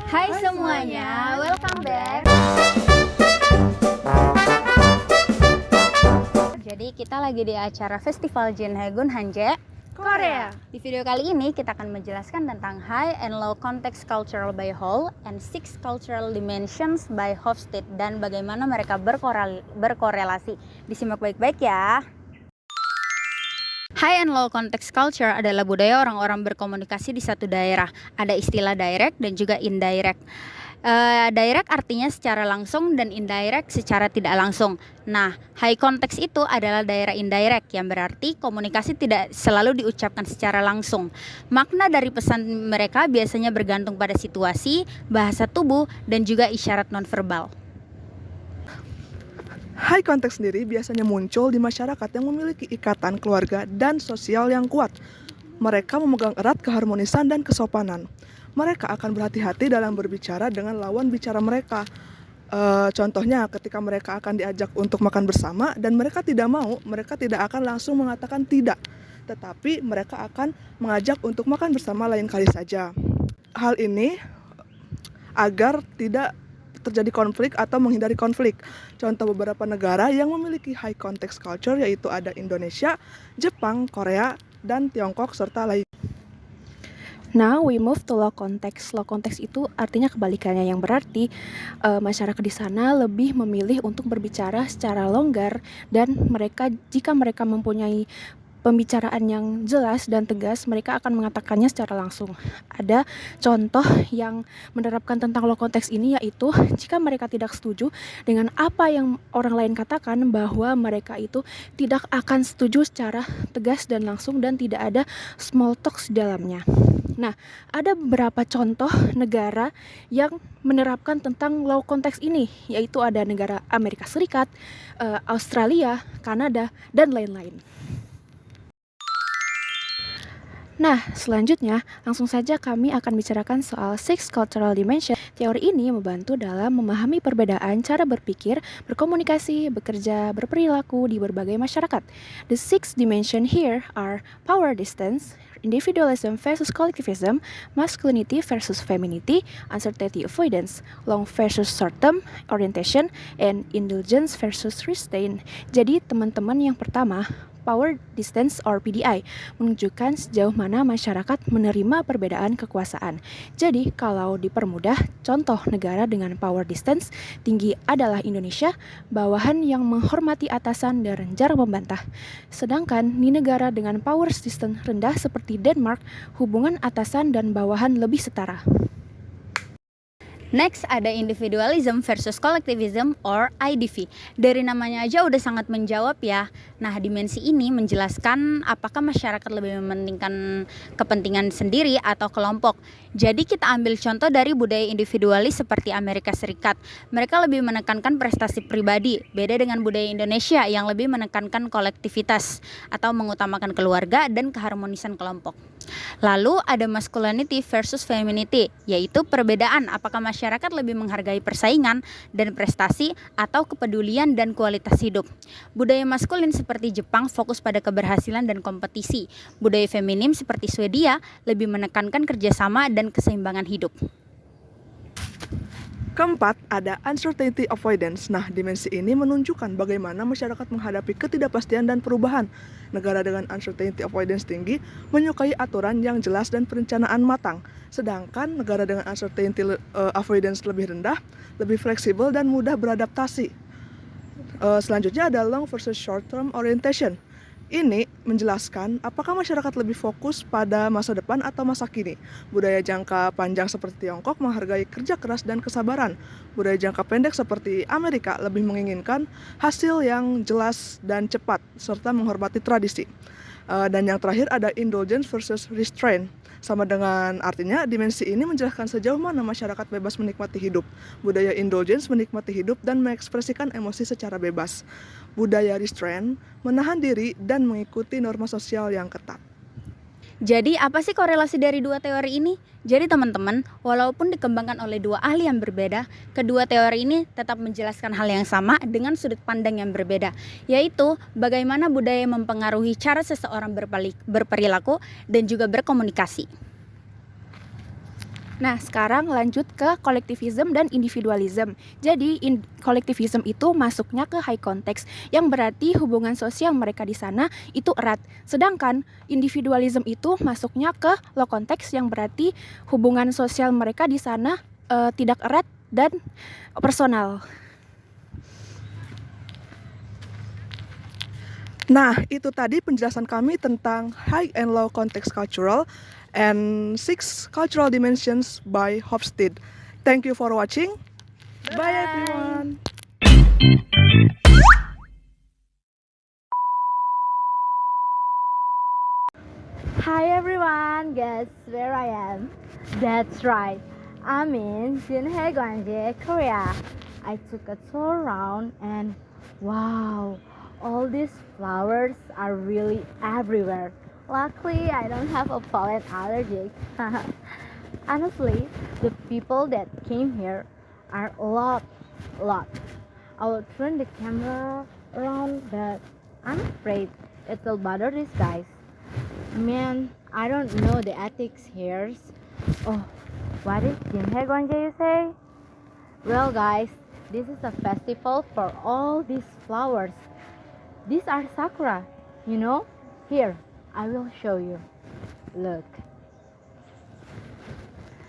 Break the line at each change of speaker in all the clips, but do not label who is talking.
Hai semuanya, welcome back. Jadi kita lagi di acara Festival Jinhaegun Hanje
Korea.
Di video kali ini kita akan menjelaskan tentang High and Low Context Cultural by Hall and Six Cultural Dimensions by Hofstede dan bagaimana mereka berkorelasi. Disimak baik-baik ya. High and low context culture adalah budaya orang-orang berkomunikasi di satu daerah. Ada istilah direct dan juga indirect. Direct artinya secara langsung dan indirect secara tidak langsung. Nah, high context itu adalah daerah indirect yang berarti komunikasi tidak selalu diucapkan secara langsung. Makna dari pesan mereka biasanya bergantung pada situasi, bahasa tubuh, dan juga isyarat nonverbal.
High context sendiri biasanya muncul di masyarakat yang memiliki ikatan keluarga dan sosial yang kuat. Mereka memegang erat keharmonisan dan kesopanan. Mereka akan berhati-hati dalam berbicara dengan lawan bicara mereka. Contohnya ketika mereka akan diajak untuk makan bersama dan mereka tidak mau, mereka tidak akan langsung mengatakan tidak. Tetapi mereka akan mengajak untuk makan bersama lain kali saja. Hal ini agar tidak terjadi konflik atau menghindari konflik. Contoh beberapa negara yang memiliki high context culture yaitu ada Indonesia, Jepang, Korea, dan Tiongkok serta lain.
Now we move to low context. Low context itu artinya kebalikannya, yang berarti masyarakat di sana lebih memilih untuk berbicara secara longgar dan jika mereka mempunyai pembicaraan yang jelas dan tegas, mereka akan mengatakannya secara langsung. Ada contoh yang menerapkan tentang low context ini, yaitu jika mereka tidak setuju dengan apa yang orang lain katakan, bahwa mereka itu tidak akan setuju secara tegas dan langsung dan tidak ada small talk di dalamnya. Nah, ada beberapa contoh negara yang menerapkan tentang low context ini, yaitu ada negara Amerika Serikat, Australia, Kanada, dan lain-lain. Nah, selanjutnya langsung saja kami akan bicarakan soal Six Cultural Dimension. Teori ini membantu dalam memahami perbedaan cara berpikir, berkomunikasi, bekerja, berperilaku di berbagai masyarakat. The six dimensions here are power distance, individualism versus collectivism, masculinity versus femininity, uncertainty avoidance, long versus short-term orientation, and indulgence versus restraint. Jadi teman-teman, yang pertama, power distance or PDI menunjukkan sejauh mana masyarakat menerima perbedaan kekuasaan. Jadi kalau dipermudah, contoh negara dengan power distance tinggi adalah Indonesia, bawahan yang menghormati atasan dan jarang membantah. Sedangkan di negara dengan power distance rendah seperti Denmark, hubungan atasan dan bawahan lebih setara.
Next ada individualism versus collectivism or IDV. Dari namanya aja udah sangat menjawab ya. Nah, dimensi ini menjelaskan apakah masyarakat lebih mementingkan kepentingan sendiri atau kelompok. Jadi kita ambil contoh dari budaya individualis seperti Amerika Serikat. Mereka lebih menekankan prestasi pribadi, beda dengan budaya Indonesia yang lebih menekankan kolektivitas atau mengutamakan keluarga dan keharmonisan kelompok. Lalu ada masculinity versus femininity, yaitu perbedaan apakah masyarakat lebih menghargai persaingan dan prestasi atau kepedulian dan kualitas hidup. Budaya maskulin seperti Jepang fokus pada keberhasilan dan kompetisi. Budaya feminim seperti Swedia lebih menekankan kerjasama dan keseimbangan hidup.
Keempat, ada uncertainty avoidance. Nah, dimensi ini menunjukkan bagaimana masyarakat menghadapi ketidakpastian dan perubahan. Negara dengan uncertainty avoidance tinggi menyukai aturan yang jelas dan perencanaan matang. Sedangkan negara dengan uncertainty avoidance lebih rendah, lebih fleksibel dan mudah beradaptasi. Selanjutnya ada long versus short term orientation. Ini menjelaskan apakah masyarakat lebih fokus pada masa depan atau masa kini. Budaya jangka panjang seperti Tiongkok menghargai kerja keras dan kesabaran. Budaya jangka pendek seperti Amerika lebih menginginkan hasil yang jelas dan cepat, serta menghormati tradisi. Dan yang terakhir ada indulgence versus restraint. Sama dengan artinya, dimensi ini menjelaskan sejauh mana masyarakat bebas menikmati hidup. Budaya indulgence menikmati hidup dan mengekspresikan emosi secara bebas. Budaya restraint menahan diri dan mengikuti norma sosial yang ketat.
Jadi apa sih korelasi dari dua teori ini? Jadi teman-teman, walaupun dikembangkan oleh dua ahli yang berbeda, kedua teori ini tetap menjelaskan hal yang sama dengan sudut pandang yang berbeda, yaitu bagaimana budaya mempengaruhi cara seseorang berperilaku dan juga berkomunikasi.
Nah, sekarang lanjut ke kolektivism dan individualism. Jadi, kolektivism itu masuknya ke high context, yang berarti hubungan sosial mereka di sana itu erat. Sedangkan individualism itu masuknya ke low context, yang berarti hubungan sosial mereka di sana tidak erat dan personal.
Nah, itu tadi penjelasan kami tentang high and low context cultural and 6 cultural dimensions by Hofstede. Thank you for watching. Bye everyone.
Hi everyone, guess where I am? That's right, I'm in Jinhae Gwanje, Korea. I took a tour around and wow, all these flowers are really everywhere. Luckily, I don't have a pollen allergy. Honestly, the people that came here are a lot. I will turn the camera around, but I'm afraid it will bother these guys. Man, I don't know the ethics here. Oh, what is Jinhae Gwanje you say? Well guys, this is a festival for all these flowers. These are sakura, you know? Here, I will show you. Look.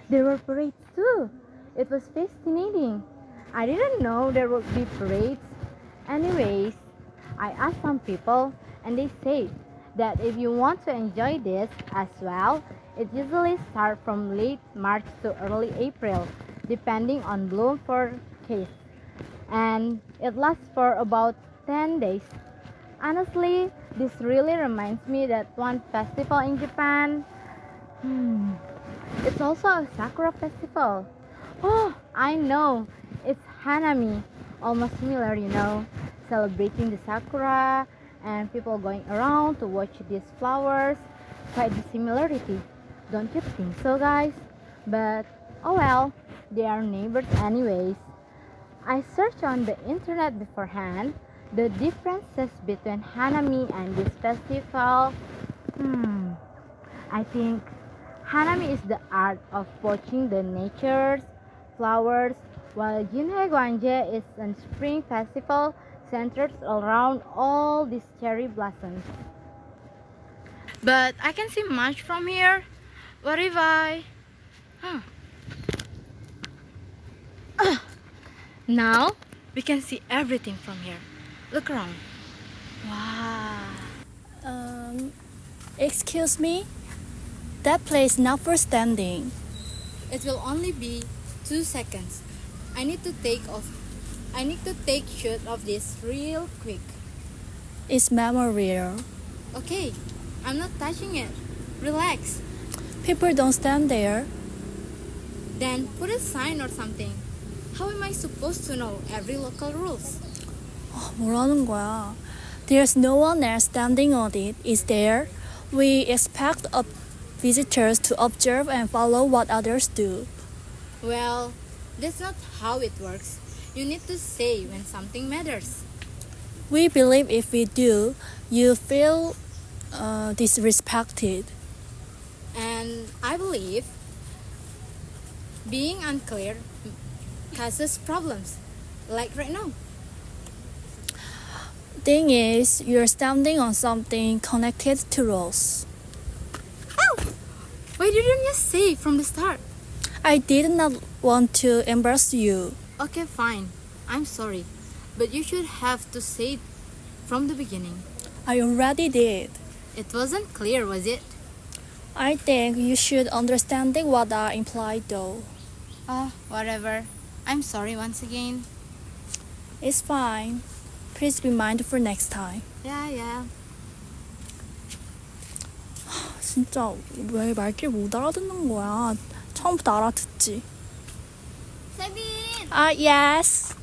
There were parades too. It was fascinating. I didn't know there would be parades. Anyways, I asked some people and they said that if you want to enjoy this as well, it usually starts from late March to early April, depending on bloom for case. And it lasts for about 10 days. Honestly, this really reminds me that one festival in Japan. It's also a sakura festival. Oh, I know. It's Hanami. Almost similar, you know. Celebrating the sakura and people going around to watch these flowers. Quite the similarity. Don't you think so, guys? But, oh well, they are neighbors anyways. I searched on the internet beforehand the differences between Hanami and this festival. I think Hanami is the art of watching the nature's flowers, while Jinhae Gwanje is a spring festival centered around all these cherry blossoms. But I can see much from here. What if I... Now we can see everything from here. Look around. Wow.
Excuse me? That place not for standing.
It will only be 2 seconds. I need to take shoot of this real quick.
It's memorial.
Okay, I'm not touching it. Relax.
People don't stand there.
Then put a sign or something. How am I supposed to know every local rules?
뭐라는 거야? There's no one else standing on it, is there? We expect visitors to observe and follow what others do.
Well, that's not how it works. You need to say when something matters.
We believe if we do, you feel disrespected.
And I believe being unclear causes problems, like right now.
Thing is, you're standing on something connected to rules.
Why didn't you say from the start?
I did not want to embarrass you.
Okay, fine. I'm sorry. But you should have to say it from the beginning.
I already did.
It wasn't clear, was it?
I think you should understand what I implied though.
Oh, whatever. I'm sorry once again.
It's fine. Please be mindful next time.
Yeah.
진짜 왜 말귀를 못 알아듣는 거야? 처음부터 알아듣지.
Sabine!
Yes.